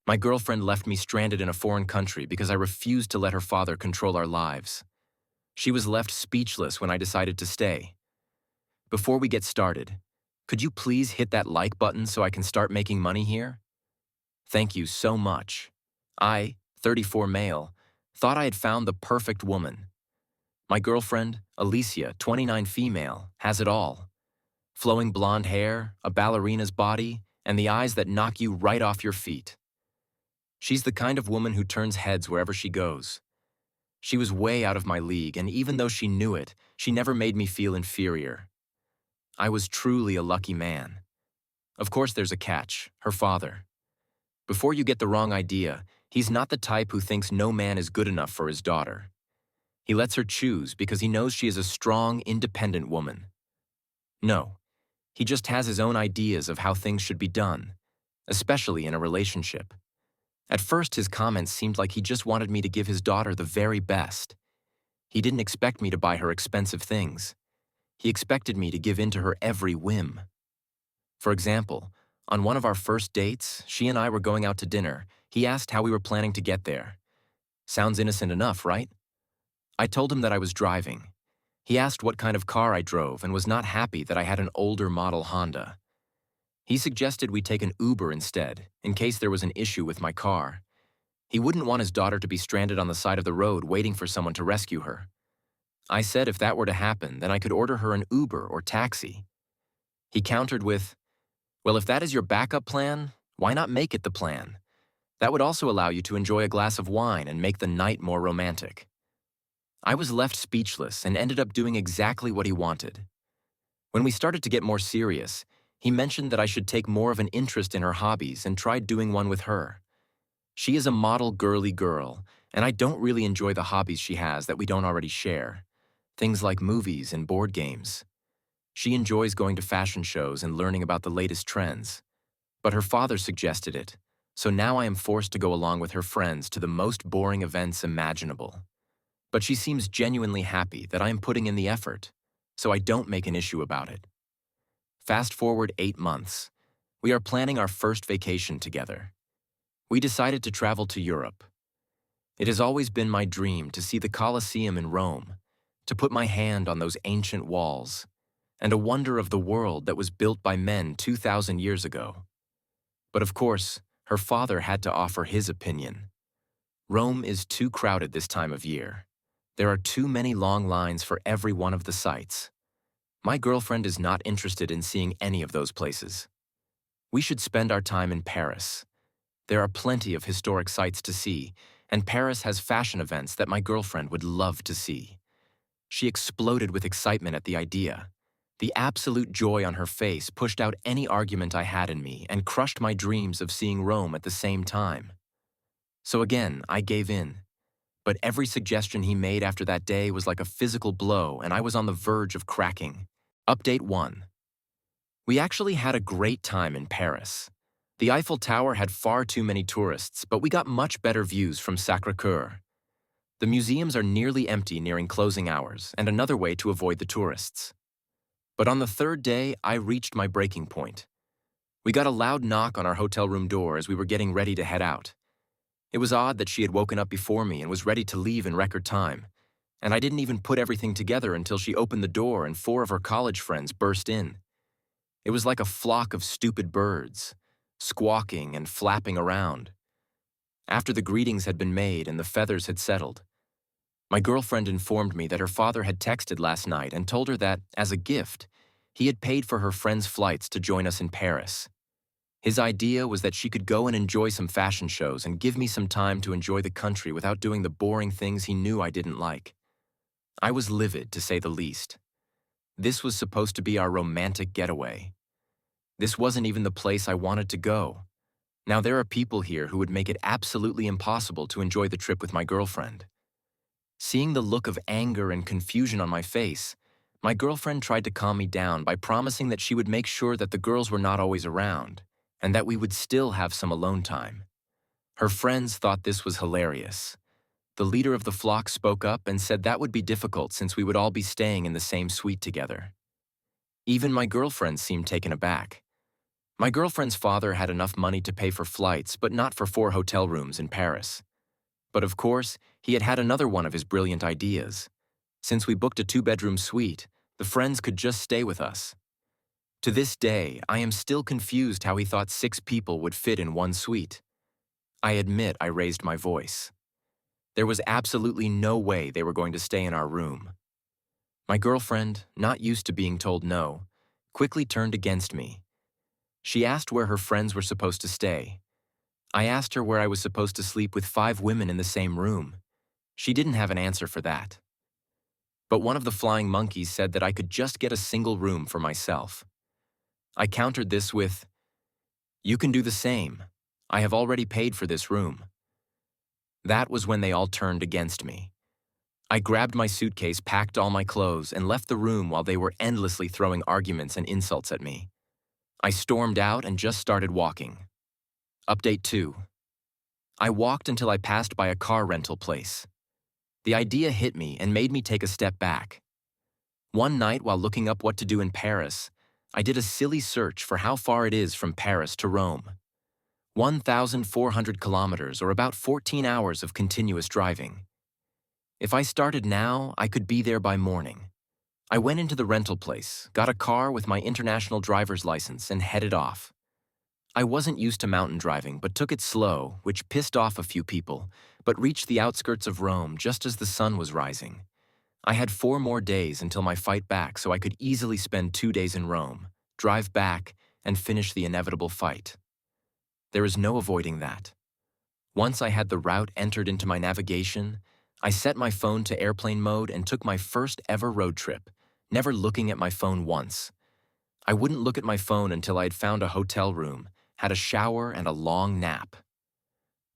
My girlfriend left me stranded in a foreign country because I refused to let her father control our lives. She was left speechless when I decided to stay. Before we get started, could you please hit that like button so I can start making money here? Thank you so much. I, 34 male, thought I had found the perfect woman. My girlfriend, Alicia, 29 female, has it all. Flowing blonde hair, a ballerina's body, and the eyes that knock you right off your feet. She's the kind of woman who turns heads wherever she goes. She was way out of my league, and even though she knew it, she never made me feel inferior. I was truly a lucky man. Of course there's a catch, her father. Before you get the wrong idea, he's not the type who thinks no man is good enough for his daughter. He lets her choose because he knows she is a strong, independent woman. No, he just has his own ideas of how things should be done, especially in a relationship. At first, his comments seemed like he just wanted me to give his daughter the very best. He didn't expect me to buy her expensive things. He expected me to give in to her every whim. For example, on one of our first dates, she and I were going out to dinner. He asked how we were planning to get there. Sounds innocent enough, right? I told him that I was driving. He asked what kind of car I drove and was not happy that I had an older model Honda. He suggested we take an Uber instead, in case there was an issue with my car. He wouldn't want his daughter to be stranded on the side of the road waiting for someone to rescue her. I said if that were to happen, then I could order her an Uber or taxi. He countered with, "Well, if that is your backup plan, why not make it the plan? That would also allow you to enjoy a glass of wine and make the night more romantic." I was left speechless and ended up doing exactly what he wanted. When we started to get more serious, he mentioned that I should take more of an interest in her hobbies and tried doing one with her. She is a model girly girl, and I don't really enjoy the hobbies she has that we don't already share. Things like movies and board games. She enjoys going to fashion shows and learning about the latest trends. But her father suggested it, so now I am forced to go along with her friends to the most boring events imaginable. But she seems genuinely happy that I am putting in the effort, so I don't make an issue about it. Fast forward 8 months. We are planning our first vacation together. We decided to travel to Europe. It has always been my dream to see the Colosseum in Rome, to put my hand on those ancient walls, and a wonder of the world that was built by men 2,000 years ago. But of course, her father had to offer his opinion. Rome is too crowded this time of year. There are too many long lines for every one of the sites. My girlfriend is not interested in seeing any of those places. We should spend our time in Paris. There are plenty of historic sites to see, and Paris has fashion events that my girlfriend would love to see. She exploded with excitement at the idea. The absolute joy on her face pushed out any argument I had in me and crushed my dreams of seeing Rome at the same time. So again, I gave in. But every suggestion he made after that day was like a physical blow, and I was on the verge of cracking. Update 1. We actually had a great time in Paris. The Eiffel Tower had far too many tourists, but we got much better views from Sacré-Cœur. The museums are nearly empty nearing closing hours, and another way to avoid the tourists. But on the third day, I reached my breaking point. We got a loud knock on our hotel room door as we were getting ready to head out. It was odd that she had woken up before me and was ready to leave in record time, and I didn't even put everything together until she opened the door and 4 of her college friends burst in. It was like a flock of stupid birds, squawking and flapping around. After the greetings had been made and the feathers had settled, my girlfriend informed me that her father had texted last night and told her that, as a gift, he had paid for her friends' flights to join us in Paris. His idea was that she could go and enjoy some fashion shows and give me some time to enjoy the country without doing the boring things he knew I didn't like. I was livid, to say the least. This was supposed to be our romantic getaway. This wasn't even the place I wanted to go. Now there are people here who would make it absolutely impossible to enjoy the trip with my girlfriend. Seeing the look of anger and confusion on my face, my girlfriend tried to calm me down by promising that she would make sure that the girls were not always around, and that we would still have some alone time. Her friends thought this was hilarious. The leader of the flock spoke up and said that would be difficult since we would all be staying in the same suite together. Even my girlfriend seemed taken aback. My girlfriend's father had enough money to pay for flights, but not for 4 hotel rooms in Paris. But of course, he had another one of his brilliant ideas. Since we booked a 2-bedroom suite, the friends could just stay with us. To this day, I am still confused how he thought 6 people would fit in one suite. I admit I raised my voice. There was absolutely no way they were going to stay in our room. My girlfriend, not used to being told no, quickly turned against me. She asked where her friends were supposed to stay. I asked her where I was supposed to sleep with 5 women in the same room. She didn't have an answer for that. But one of the flying monkeys said that I could just get a single room for myself. I countered this with, "You can do the same. I have already paid for this room." That was when they all turned against me. I grabbed my suitcase, packed all my clothes, and left the room while they were endlessly throwing arguments and insults at me. I stormed out and just started walking. Update 2. I walked until I passed by a car rental place. The idea hit me and made me take a step back. One night while looking up what to do in Paris, I did a silly search for how far it is from Paris to Rome. 1,400 kilometers, or about 14 hours of continuous driving. If I started now, I could be there by morning. I went into the rental place, got a car with my international driver's license, and headed off. I wasn't used to mountain driving, but took it slow, which pissed off a few people, but reached the outskirts of Rome just as the sun was rising. I had 4 more days until my fight back, so I could easily spend 2 days in Rome, drive back, and finish the inevitable fight. There is no avoiding that. Once I had the route entered into my navigation, I set my phone to airplane mode and took my first ever road trip, never looking at my phone once. I wouldn't look at my phone until I had found a hotel room, had a shower, and a long nap.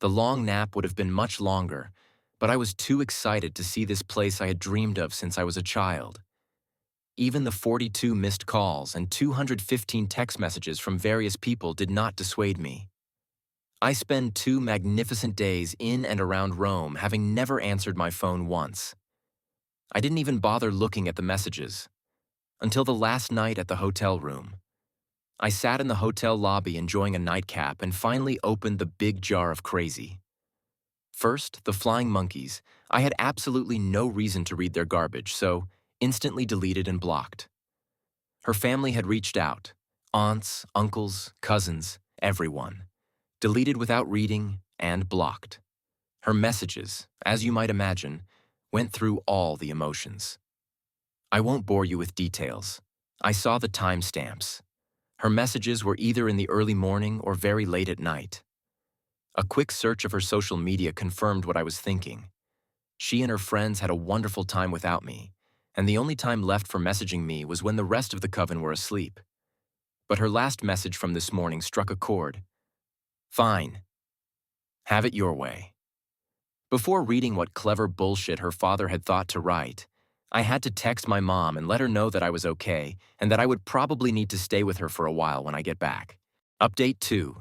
The long nap would have been much longer, but I was too excited to see this place I had dreamed of since I was a child. Even the 42 missed calls and 215 text messages from various people did not dissuade me. I spent 2 magnificent days in and around Rome, having never answered my phone once. I didn't even bother looking at the messages. Until the last night at the hotel room. I sat in the hotel lobby enjoying a nightcap and finally opened the big jar of crazy. First, the flying monkeys. I had absolutely no reason to read their garbage, so instantly deleted and blocked. Her family had reached out. Aunts, uncles, cousins, everyone. Deleted without reading and blocked. Her messages, as you might imagine, went through all the emotions. I won't bore you with details. I saw the timestamps. Her messages were either in the early morning or very late at night. A quick search of her social media confirmed what I was thinking. She and her friends had a wonderful time without me, and the only time left for messaging me was when the rest of the coven were asleep. But her last message from this morning struck a chord. Fine. Have it your way. Before reading what clever bullshit her father had thought to write, I had to text my mom and let her know that I was okay and that I would probably need to stay with her for a while when I get back. Update 2.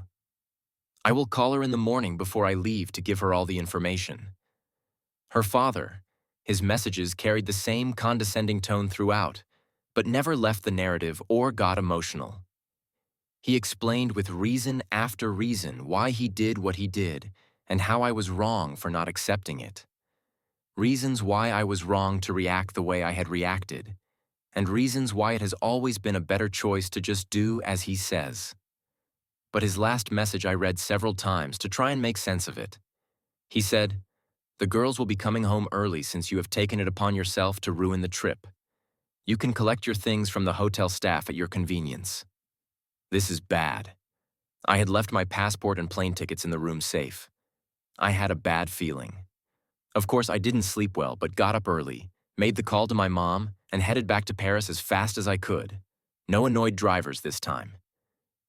I will call her in the morning before I leave to give her all the information. Her father, his messages carried the same condescending tone throughout, but never left the narrative or got emotional. He explained with reason after reason why he did what he did and how I was wrong for not accepting it. Reasons why I was wrong to react the way I had reacted, and reasons why it has always been a better choice to just do as he says. But his last message I read several times to try and make sense of it. He said, "The girls will be coming home early since you have taken it upon yourself to ruin the trip. You can collect your things from the hotel staff at your convenience." This is bad. I had left my passport and plane tickets in the room safe. I had a bad feeling. Of course, I didn't sleep well, but got up early, made the call to my mom, and headed back to Paris as fast as I could. No annoyed drivers this time.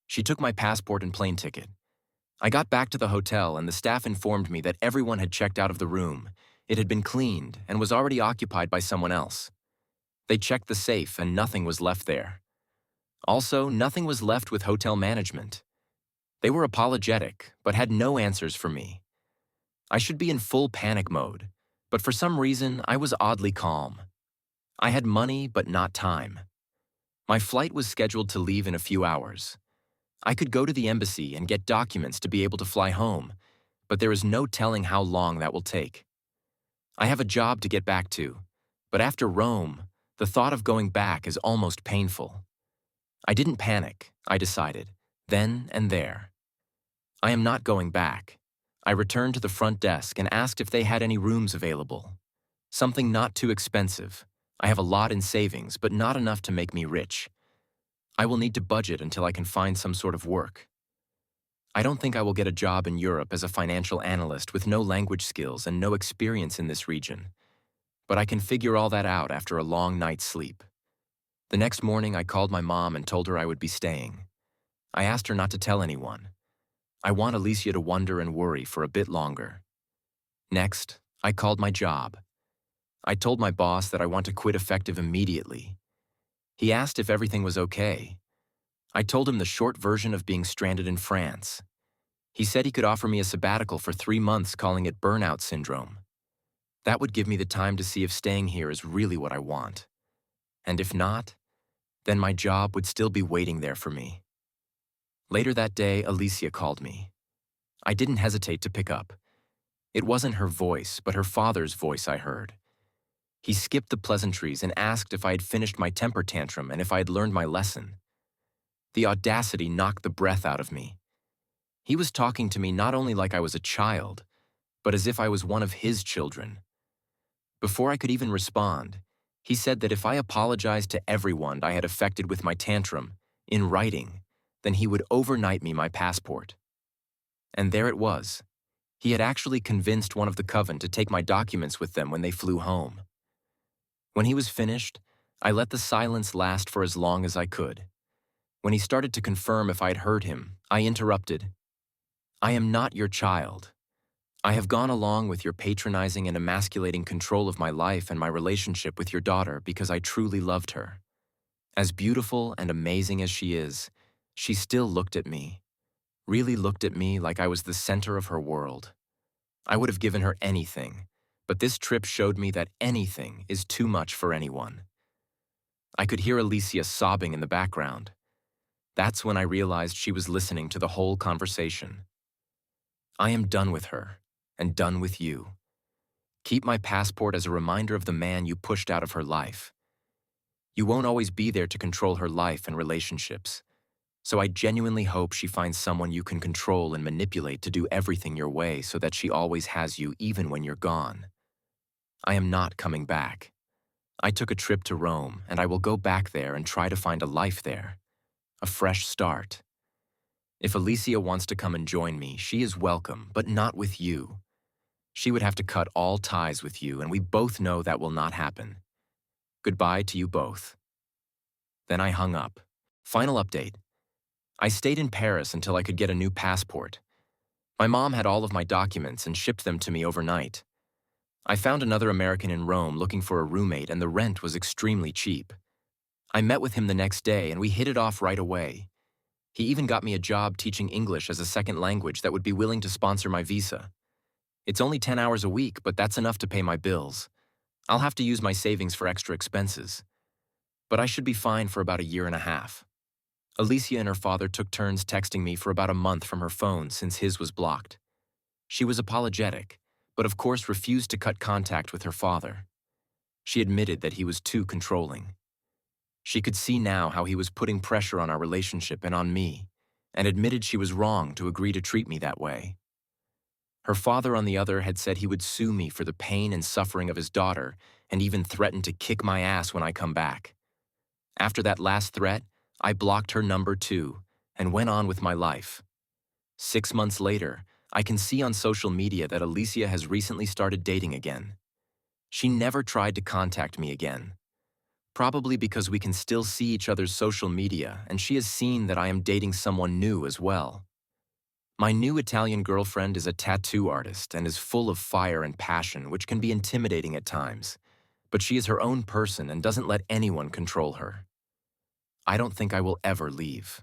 She took my passport and plane ticket. I got back to the hotel and the staff informed me that everyone had checked out of the room. It had been cleaned and was already occupied by someone else. They checked the safe and nothing was left there. Also, nothing was left with hotel management. They were apologetic, but had no answers for me. I should be in full panic mode, but for some reason, I was oddly calm. I had money, but not time. My flight was scheduled to leave in a few hours. I could go to the embassy and get documents to be able to fly home, but there is no telling how long that will take. I have a job to get back to, but after Rome, the thought of going back is almost painful. I didn't panic, I decided, then and there. I am not going back. I returned to the front desk and asked if they had any rooms available. Something not too expensive. I have a lot in savings, but not enough to make me rich. I will need to budget until I can find some sort of work. I don't think I will get a job in Europe as a financial analyst with no language skills and no experience in this region. But I can figure all that out after a long night's sleep. The next morning, I called my mom and told her I would be staying. I asked her not to tell anyone. I want Alicia to wonder and worry for a bit longer. Next, I called my job. I told my boss that I want to quit effective immediately. He asked if everything was okay. I told him the short version of being stranded in France. He said he could offer me a sabbatical for 3 months, calling it burnout syndrome. That would give me the time to see if staying here is really what I want. And if not, then my job would still be waiting there for me. Later that day, Alicia called me. I didn't hesitate to pick up. It wasn't her voice, but her father's voice I heard. He skipped the pleasantries and asked if I had finished my temper tantrum and if I had learned my lesson. The audacity knocked the breath out of me. He was talking to me not only like I was a child, but as if I was one of his children. Before I could even respond, he said that if I apologized to everyone I had affected with my tantrum, in writing, then he would overnight me my passport. And there it was. He had actually convinced one of the coven to take my documents with them when they flew home. When he was finished, I let the silence last for as long as I could. When he started to confirm if I had heard him, I interrupted. I am not your child. I have gone along with your patronizing and emasculating control of my life and my relationship with your daughter because I truly loved her. As beautiful and amazing as she is, she still looked at me, really looked at me like I was the center of her world. I would have given her anything, but this trip showed me that anything is too much for anyone. I could hear Alicia sobbing in the background. That's when I realized she was listening to the whole conversation. I am done with her, and done with you. Keep my passport as a reminder of the man you pushed out of her life. You won't always be there to control her life and relationships, so I genuinely hope she finds someone you can control and manipulate to do everything your way so that she always has you even when you're gone. I am not coming back. I took a trip to Rome, and I will go back there and try to find a life there. A fresh start. If Alicia wants to come and join me, she is welcome, but not with you. She would have to cut all ties with you, and we both know that will not happen. Goodbye to you both. Then I hung up. Final update. I stayed in Paris until I could get a new passport. My mom had all of my documents and shipped them to me overnight. I found another American in Rome looking for a roommate, and the rent was extremely cheap. I met with him the next day, and we hit it off right away. He even got me a job teaching English as a second language that would be willing to sponsor my visa. It's only 10 hours a week, but that's enough to pay my bills. I'll have to use my savings for extra expenses. But I should be fine for about a year and a half. Alicia and her father took turns texting me for about a month from her phone since his was blocked. She was apologetic, but of course refused to cut contact with her father. She admitted that he was too controlling. She could see now how he was putting pressure on our relationship and on me, and admitted she was wrong to agree to treat me that way. Her father, on the other, had said he would sue me for the pain and suffering of his daughter and even threatened to kick my ass when I come back. After that last threat, I blocked her number too and went on with my life. 6 months later, I can see on social media that Alicia has recently started dating again. She never tried to contact me again. Probably because we can still see each other's social media and she has seen that I am dating someone new as well. My new Italian girlfriend is a tattoo artist and is full of fire and passion, which can be intimidating at times, but she is her own person and doesn't let anyone control her. I don't think I will ever leave.